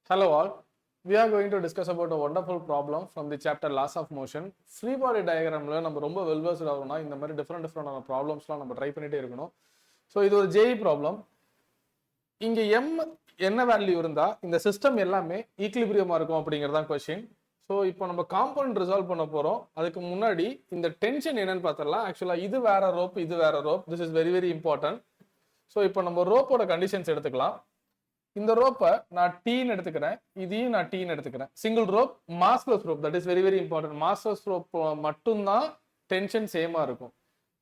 Hello all, we are going to discuss about a wonderful problem from the chapter Laws of Motion. Free body diagram la நம்ம ரொம்ப well versed ஆகணும்னா இந்த மாதிரி different ப்ராப்ளம்ஸ்லாம் நம்ம try பண்ணிட்டே இருக்கணும். So இது ஒரு ஜேஇ ப்ராப்ளம். இங்க m என்ன வேல்யூ இருந்தா இந்த சிஸ்டம் எல்லாமே ஈக்லிபிரியமா இருக்கும் அப்படிங்கறதான் கொஸ்டின். ஸோ இப்போ நம்ம காம்பவுண்ட் ரிசால்வ் பண்ண போறோம். அதுக்கு முன்னாடி இந்த டென்ஷன் என்னன்னு பார்த்தரலாம். ஆக்சுவலா இது வேற ரோப், இது வேற rope. This is very very important. So இப்போ நம்ம ரோப்போட கண்டிஷன்ஸ் எடுத்துக்கலாம். இந்த ரோப்பை நான் டீன்னு எடுத்துக்கிறேன், இதையும் நான் டீன்னு எடுத்துக்கிறேன். Single rope, massless rope, that is very very important. Massless rope மட்டும்தான் டென்ஷன் சேமா இருக்கும்.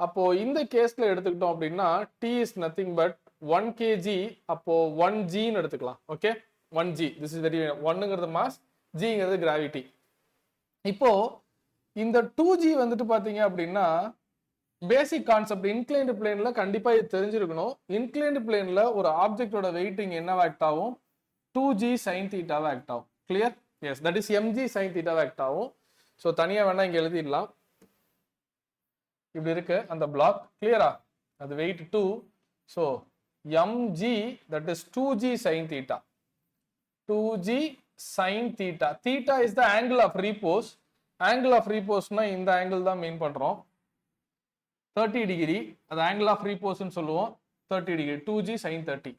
அப்போ இந்த கேஸ்ல எடுத்துக்கிட்டோம் அப்படின்னா T is nothing but 1 kg. அப்போ 1g எடுத்துக்கலாம். Okay, 1g. This is very 1ங்கிறது மாஸ், ஜிங்கிறது கிராவிட்டி. இப்போ இந்த 2g வந்துட்டு பாத்தீங்க அப்படின்னா பேசிக் கான்செப்ட் இன்க்ளைன்டு பிளேன்ல கண்டிப்பா இது தெரிஞ்சிருக்கணும். இன்க்ளைன்டு பிளேன்ல ஒரு ஆப்ஜெக்டோட வெயிட்டிங் என்னவா ஆக்ட் ஆகும்? 2g sin தீட்டாவா ஆக்ட் ஆகும். Clear? Yes, that is mg sin தீட்டாவா ஆக்ட் ஆகும். ஸோ தனியா வேணா இங்க எழுதிடலாம். இப்படி இருக்கு அந்த பிளாக். கிளியரா? அது weight 2. So mg that is 2g sin theta. 2g sin theta. Theta is the angle of repose. Angle of repose னா இந்த ஆங்கிள் தான் மீன் பண்றோம். 30 டிகிரி. அது ஆங்கிள் ஆஃப் ரீபோஸ்ன்னு சொல்லுவோம். 30 டிகிரி. 2g sin 30.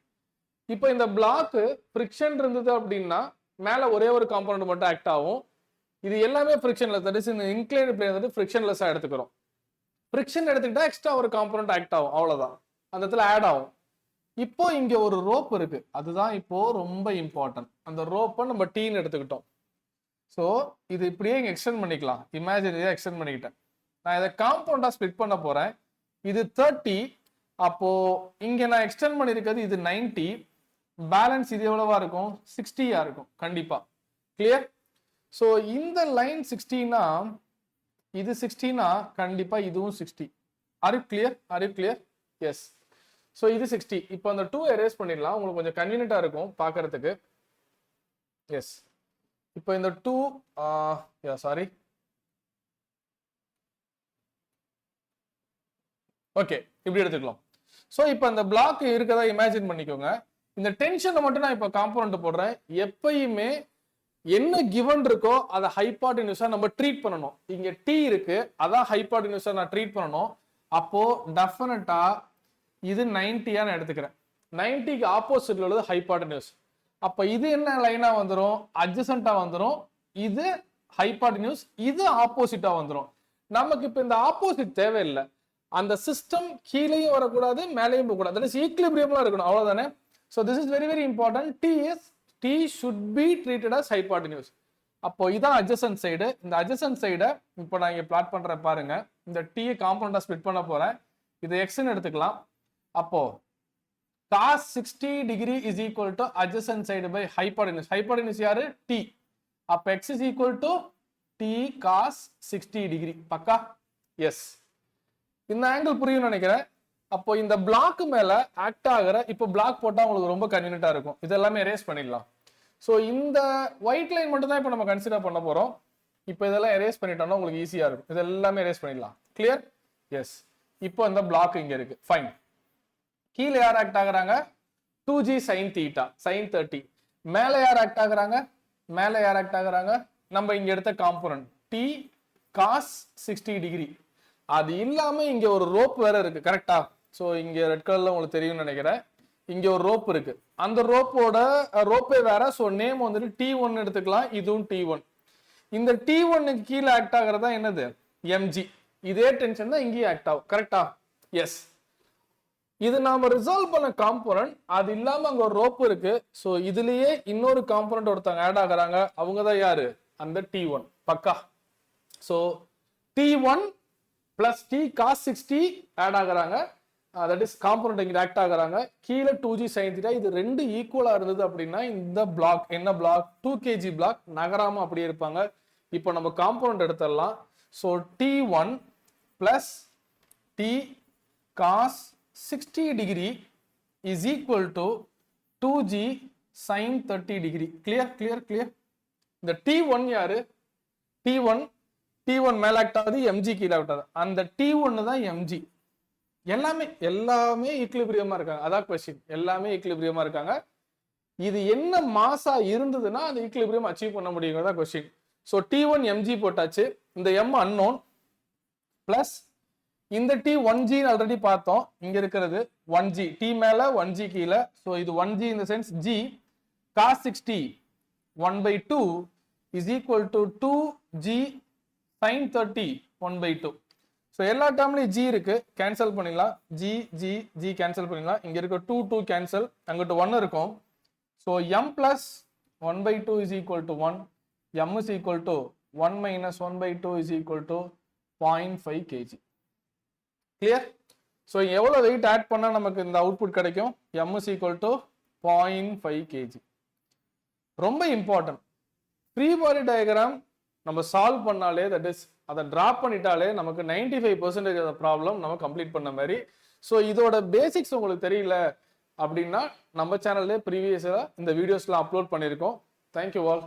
இப்போ இந்த பிளாக் ஃப்ரிக்ஷன் இருந்தது அப்படின்னா மேல ஒரே ஒரு காம்பவுண்ட் மட்டும் ஆக்ட் ஆகும். இது எல்லாமே ஃப்ரிக்ஷன்லெஸ். தட் இஸ் இந்த இன்க்ளைன்டு பிளேன் வந்து ஃப்ரிக்ஷன்லெஸ்ஸா எடுத்துக்கிறோம். ஃப்ரிக்ஷன் எடுத்துக்கிட்டா எக்ஸ்ட்ரா ஒரு காம்பவுண்ட் ஆக்ட் ஆகும், அவ்வளவுதான். அந்த இடத்துல ஆட் ஆகும். இப்போ இங்க ஒரு ரோப் இருக்கு, அதுதான் இப்போ ரொம்ப இம்பார்ட்டன்ட். அந்த ரோப்பை நம்ம டீன்னு எடுத்துக்கிட்டோம். ஸோ இது இப்படியே இங்க எக்ஸ்டெண்ட் பண்ணிக்கலாம். இமேஜினரியா எக்ஸ்டெண்ட் பண்ணிக்கிட்டேன். நான் இதை காம்பவுண்டா ஸ்பிளிட் பண்ண போறேன். இது 30. அப்போ இங்க நான் எக்ஸ்டெண்ட் பண்ணிருக்கிறது இது 90. பேலன்ஸ் இது எவ்வளவா இருக்கும்? 60 இருக்கும் கண்டிப்பா. கிளியர்? ஸோ இந்த லைன் 60னா இது 60னா கண்டிப்பா இதுவும் 60. Are you clear? Are you clear? Yes. So இது 60. இப்போ அந்த 2 எரேஸ் பண்ணிடலாம், உங்களுக்கு கொஞ்சம் கன்வீனியன்ட்டா இருக்கும் பார்க்கறதுக்கு. எஸ். இப்போ இந்த 2 சாரி, ஓகே, இப்படி எடுத்துக்கலாம். ஸோ இப்போ அந்த பிளாக் இருக்கதா இமேஜின் பண்ணிக்கோங்க. இந்த டென்ஷனை மட்டும் நான் இப்போ காம்பவுண்ட் போடுறேன். எப்பயுமே என்ன கிவன் இருக்கோ அதை ஹைபார்டினியூஸா நம்ம ட்ரீட் பண்ணணும். இங்க டி இருக்கு, அதான் ஹைபார்டினியூஸா நான் ட்ரீட் பண்ணணும். அப்போ டெஃபினட்டா இது 90 நான் எடுத்துக்கிறேன். 90க்கு ஆப்போசிட்ல உள்ளது ஹைபார்டினியூஸ். அப்ப இது என்ன லைனா வந்துடும்? அட்ஜசன்ட்டா வந்துடும். இது ஹைபார்டினியூஸ், இது ஆப்போசிட்டா வந்துடும். நமக்கு இப்ப இந்த ஆப்போசிட் தேவையில்லை. அந்த சிஸ்டம் கீழேயும் வரக்கூடாது, மேலேயும் போகக்கூடாது. தட் இஸ் ஈக்லிபிரியம்ல இருக்கணும், அவ்வளவுதானே. So this is very very important. D should be treated as hypotenuse. அப்போ இதான் அட்ஜசன்ட் சைடு. இந்த அட்ஜசன்ட் சைடை இப்போ நான் இங்க பிளாட் பண்றேன் பாருங்க. இந்த டி காம்பவுண்டா ஸ்பிளிட் பண்ண போறேன். இது எக்ஸ்ன்னு எடுத்துக்கலாம். அப்போ cos 60 degree is equal to adjacent side by hypotenuse. Hypotenuse யாரு? டி. அப்போ x is equal to d cos 60 degree. பக்கா? எஸ். இந்த ஆங்கிள் புரியும் நினைக்கிறேன். அப்போ இந்த பிளாக் மேல ஆக்ட் ஆகிற, இப்போ பிளாக் போட்டா உங்களுக்கு ரொம்ப கன்வீனியன்ட்டா இருக்கும். இதெல்லாமே எரேஸ் பண்ணிடலாம். ஸோ இந்த ஒயிட் லைன் மட்டும் தான் இப்போ நம்ம கன்சிடர் பண்ண போறோம். இப்போ இதெல்லாம் எரேஸ் பண்ணிட்டோம்னா உங்களுக்கு ஈஸியா இருக்கும். இது எல்லாமே எரேஸ் பண்ணிடலாம். கிளியர்? எஸ். இப்போ இந்த பிளாக் இங்க இருக்கு. ஃபைன். கீழே யார் ஆக்ட் ஆகுறாங்க? 2g sin theta sin 30. மேல யார் ஆக்ட் ஆகுறாங்க? மேல யார் ஆக்ட் ஆகுறாங்க? நம்ம இங்க எடுத்த காம்பனன்ட் t cos 60 டிகிரி. அது இல்லாம இங்க ஒரு ரோப் வேற இருக்கு, கரெக்டா? சோ இங்க ரெட் கலர்ல உங்களுக்கு தெரியும்னு நினைக்கிறேன். இங்க ஒரு ரோப் இருக்கு. அந்த ரோப்பே வேற. சோ நேம் வந்துட்டு T1 எடுத்துக்கலாம். இதுவும் T1. இந்த T1க்கு கீழே ஆக்ட் ஆகுறதா என்னது? mg. இதே டென்ஷன் தான் இங்கேயும் ஆக்ட் ஆகும், கரெக்டா? எஸ். இது நாம ரிசால்வ் பண்ண காம்போனன்ட். அது இல்லாம அங்க ஒரு ரோப் இருக்கு. சோ இதுலயே இன்னொரு காம்போனன்ட் ஒருத்தங்க ஆட் ஆகுறாங்க. அவங்க தான் யாரு? அந்த T1. பக்கா? So T1 plus T cos 60 add ஆகுறாங்க. தட் இஸ் காம்பனன்ட் இங்க ஆக்ட் ஆகுறாங்க. கீழே 2g sin theta. இது ரெண்டு ஈக்குவலா இருந்தது அப்படின்னா இந்த பிளாக் என்ன பிளாக்? 2 kg பிளாக் நகராம அப்படியே இருப்பாங்க. இப்போ நம்ம காம்பனன்ட் எடுத்துடலாம். So T1 plus T cos 60 degree is equal to 2g sin 30 degree. Clear? Clear? Clear? இந்த T1 யாரு? T1 மேல ஆக்ட் ஆகுது, mg கீழே ஆக்ட் ஆகுது. அந்த T1 தான் mg. எல்லாமே ஈக்லிபிரியமா இருக்காங்க. அதான் கொஸ்டின். எல்லாமே ஈக்லிபிரியமா இருக்காங்க. இது என்ன மாசா இருந்ததுன்னா அந்த ஈக்குலிபிரியம் அச்சீவ் பண்ண முடியுங்கிறதா கொஸ்டின். ஸோ T1 mg போட்டாச்சு, இந்த m அன்னோன் பிளஸ் இந்த T 1g ஆல்ரெடி பார்த்தோம், இங்க இருக்கிறது 1g, T மேல 1g கீழே, ஸோ இது 1g இந்த sense g cos 6t 1/2 is equal to 2g sin 30 1/2. So எல்லா டேர்ம்லையும் g இருக்கு, கேன்சல் பண்ணிடலாம், g கேன்சல் பண்ணிடலாம், இங்க இருக்க 2 கேன்சல், அங்கிட்ட 1 இருக்கும். So m plus 1/2 is equal to 1, m is equal to 1 minus 1/2 is equal to 0.5 kg. Clear? So எவ்வளவு wait add பண்ணா நமக்கு இந்த அவுட்புட் கிடைக்கும்? m is equal to 0.5 kg. ரொம்ப இம்பார்ட்டன்ட். ஃப்ரீ பாடி டயக்ராம் நம்ம சால்வ் பண்ணாலே, தட் இஸ் அதை drop பண்ணிட்டாலே நமக்கு 95% ஆஃப் ப்ராப்ளம் நம்ம கம்ப்ளீட் பண்ண மாதிரி. ஸோ இதோட பேசிக்ஸ் உங்களுக்கு தெரியல அப்படின்னா நம்ம சேனல்லே ப்ரீவியஸாக இந்த வீடியோஸ்லாம் அப்லோட் பண்ணியிருக்கோம். Thank you all.